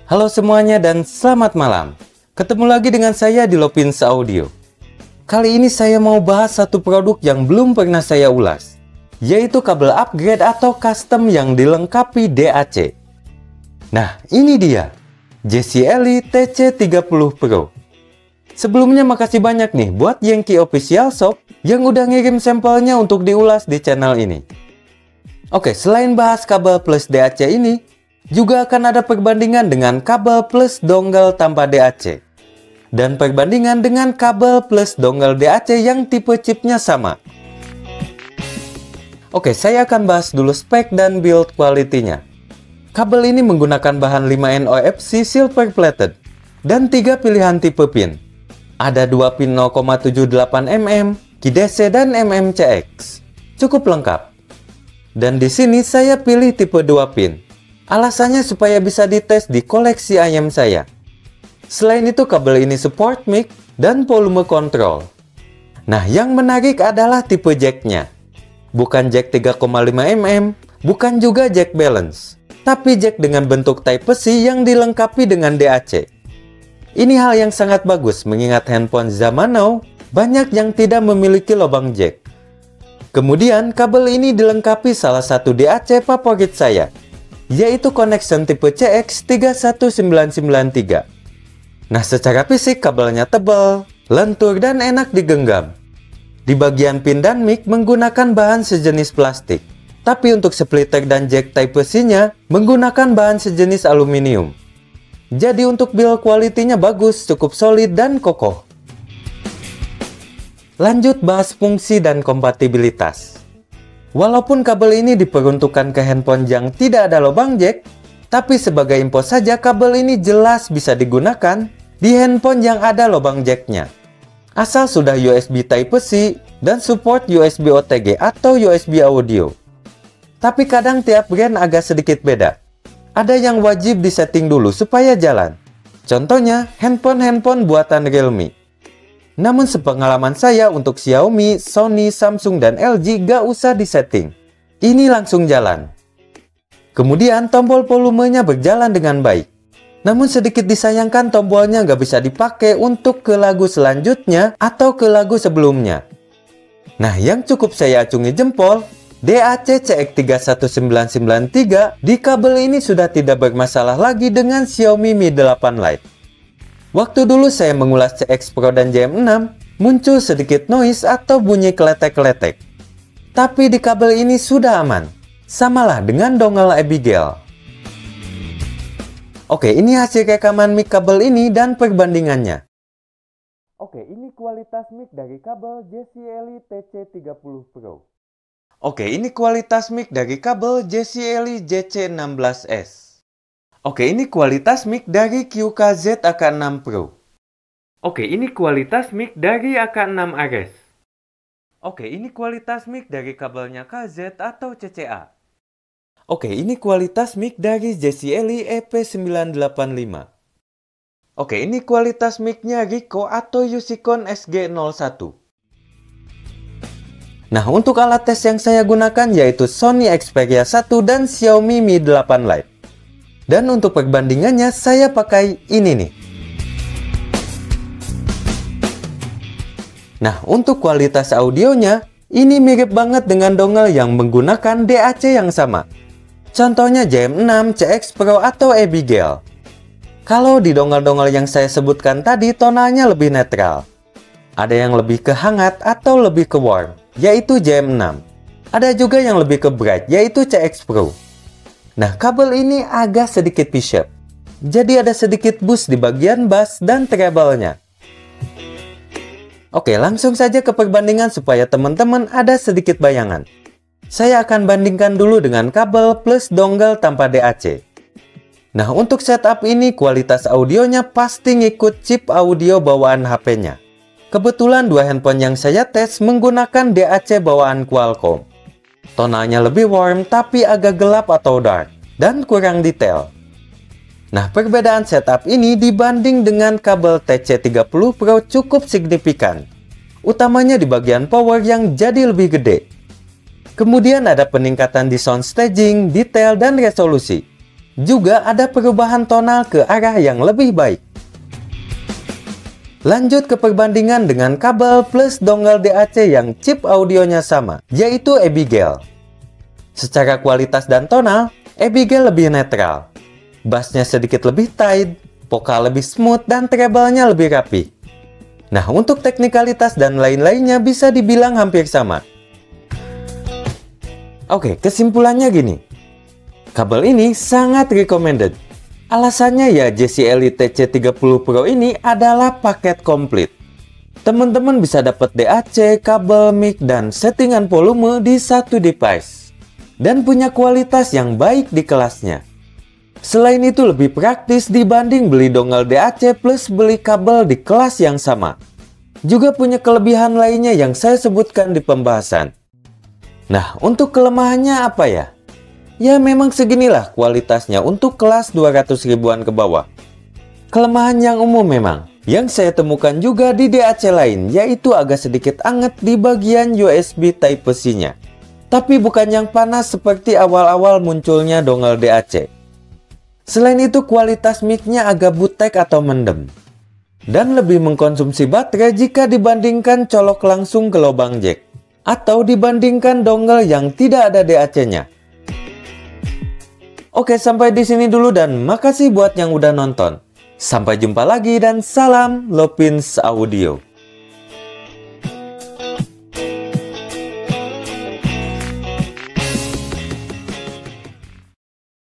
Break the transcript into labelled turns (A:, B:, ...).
A: Halo semuanya dan selamat malam. Ketemu lagi dengan saya di Lopins Audio. Kali ini saya mau bahas satu produk yang belum pernah saya ulas, yaitu kabel upgrade atau custom yang dilengkapi DAC. Nah, ini dia, JCL TC30 Pro. Sebelumnya makasih banyak nih buat Yankee Official Shop yang udah ngirim sampelnya untuk diulas di channel ini. Oke, selain bahas kabel plus DAC ini, juga akan ada perbandingan dengan kabel plus dongle tanpa DAC. Dan perbandingan dengan kabel plus dongle DAC yang tipe chipnya sama. Oke, saya akan bahas dulu spek dan build quality-nya. Kabel ini menggunakan bahan 5NOFC silver plated dan 3 pilihan tipe pin. Ada 2 pin 0,78 mm, QDC dan MMCX. Cukup lengkap. Dan di sini saya pilih tipe 2 pin. Alasannya supaya bisa dites di koleksi ayam saya. Selain itu kabel ini support mic dan volume control. Nah, yang menarik adalah tipe jacknya. Bukan jack 3,5 mm, bukan juga jack balance, tapi jack dengan bentuk Type-C yang dilengkapi dengan DAC. Ini hal yang sangat bagus mengingat handphone zaman now banyak yang tidak memiliki lubang jack. Kemudian kabel ini dilengkapi salah satu DAC favorit saya, yaitu connection tipe CX31993. Nah, secara fisik kabelnya tebal, lentur, dan enak digenggam. Di bagian pin dan mic menggunakan bahan sejenis plastik, tapi untuk splitter dan jack Type-C-nya menggunakan bahan sejenis aluminium. Jadi untuk build quality-nya bagus, cukup solid dan kokoh. Lanjut bahas fungsi dan kompatibilitas. Walaupun kabel ini diperuntukkan ke handphone yang tidak ada lubang jack, tapi sebagai info saja kabel ini jelas bisa digunakan di handphone yang ada lubang jacknya. Asal sudah USB Type-C dan support USB OTG atau USB audio. Tapi kadang tiap brand agak sedikit beda. Ada yang wajib disetting dulu supaya jalan. Contohnya handphone buatan Realme. Namun sepengalaman saya untuk Xiaomi, Sony, Samsung, dan LG gak usah disetting. Ini langsung jalan. Kemudian tombol volumenya berjalan dengan baik. Namun sedikit disayangkan tombolnya gak bisa dipakai untuk ke lagu selanjutnya atau ke lagu sebelumnya. Nah, yang cukup saya acungi jempol, DAC CX31993 di kabel ini sudah tidak bermasalah lagi dengan Xiaomi Mi 8 Lite. Waktu dulu saya mengulas CX Pro dan JM6, muncul sedikit noise atau bunyi kletek-kletek. Tapi di kabel ini sudah aman. Samalah dengan dongle Abigail. Oke, ini hasil rekaman mic kabel ini dan perbandingannya. Oke, ini kualitas mic dari kabel JCL TC30 Pro. Oke, ini kualitas mic dari kabel JCL JC16S. Oke, ini kualitas mic dari QKZ AK6 Pro. Oke, ini kualitas mic dari AK6 Ares. Oke, ini kualitas mic dari kabelnya KZ atau CCA. Oke, ini kualitas mic dari JCL EP985. Oke, ini kualitas mic-nya Ricoh atau Usicon SG01. Nah, untuk alat tes yang saya gunakan yaitu Sony Xperia 1 dan Xiaomi Mi 8 Lite. Dan untuk perbandingannya saya pakai ini nih. Nah, untuk kualitas audionya, ini mirip banget dengan dongle yang menggunakan DAC yang sama. Contohnya JM6, CX Pro, atau Abigail. Kalau di dongle-dongle yang saya sebutkan tadi, tonalnya lebih netral. Ada yang lebih ke hangat atau lebih ke warm, yaitu JM6. Ada juga yang lebih ke bright, yaitu CX Pro. Nah, kabel ini agak sedikit V-shape. Jadi ada sedikit boost di bagian bass dan treble-nya. Oke, langsung saja ke perbandingan supaya teman-teman ada sedikit bayangan. Saya akan bandingkan dulu dengan kabel plus dongle tanpa DAC. Nah, untuk setup ini kualitas audionya pasti ngikut chip audio bawaan HP-nya. Kebetulan dua handphone yang saya tes menggunakan DAC bawaan Qualcomm. Tonalnya lebih warm tapi agak gelap atau dark, dan kurang detail. Nah, perbedaan setup ini dibanding dengan kabel TC30 Pro cukup signifikan. Utamanya di bagian power yang jadi lebih gede. Kemudian ada peningkatan di sound staging, detail, dan resolusi. Juga ada perubahan tonal ke arah yang lebih baik. Lanjut ke perbandingan dengan kabel plus dongle DAC yang chip audionya sama, yaitu Abigail. Secara kualitas dan tonal, Abigail lebih netral. Bassnya sedikit lebih tight, vokal lebih smooth, dan treble-nya lebih rapi. Nah, untuk teknikalitas dan lain-lainnya bisa dibilang hampir sama. Oke, kesimpulannya gini. Kabel ini sangat recommended. Alasannya ya JCL TC30 Pro ini adalah paket komplit. Teman-teman bisa dapat DAC, kabel, mic, dan settingan volume di satu device. Dan punya kualitas yang baik di kelasnya. Selain itu lebih praktis dibanding beli dongle DAC plus beli kabel di kelas yang sama. Juga punya kelebihan lainnya yang saya sebutkan di pembahasan. Nah, untuk kelemahannya apa ya? Ya memang seginilah kualitasnya untuk kelas 200 ribuan ke bawah. Kelemahan yang umum memang, yang saya temukan juga di DAC lain, yaitu agak sedikit anget di bagian USB Type-C-nya. Tapi bukan yang panas seperti awal-awal munculnya dongle DAC. Selain itu kualitas mic-nya agak butek atau mendem. Dan lebih mengkonsumsi baterai jika dibandingkan colok langsung ke lubang jack. Atau dibandingkan dongle yang tidak ada DAC-nya. Oke, sampai di sini dulu dan makasih buat yang udah nonton. Sampai jumpa lagi dan salam Lopins Audio.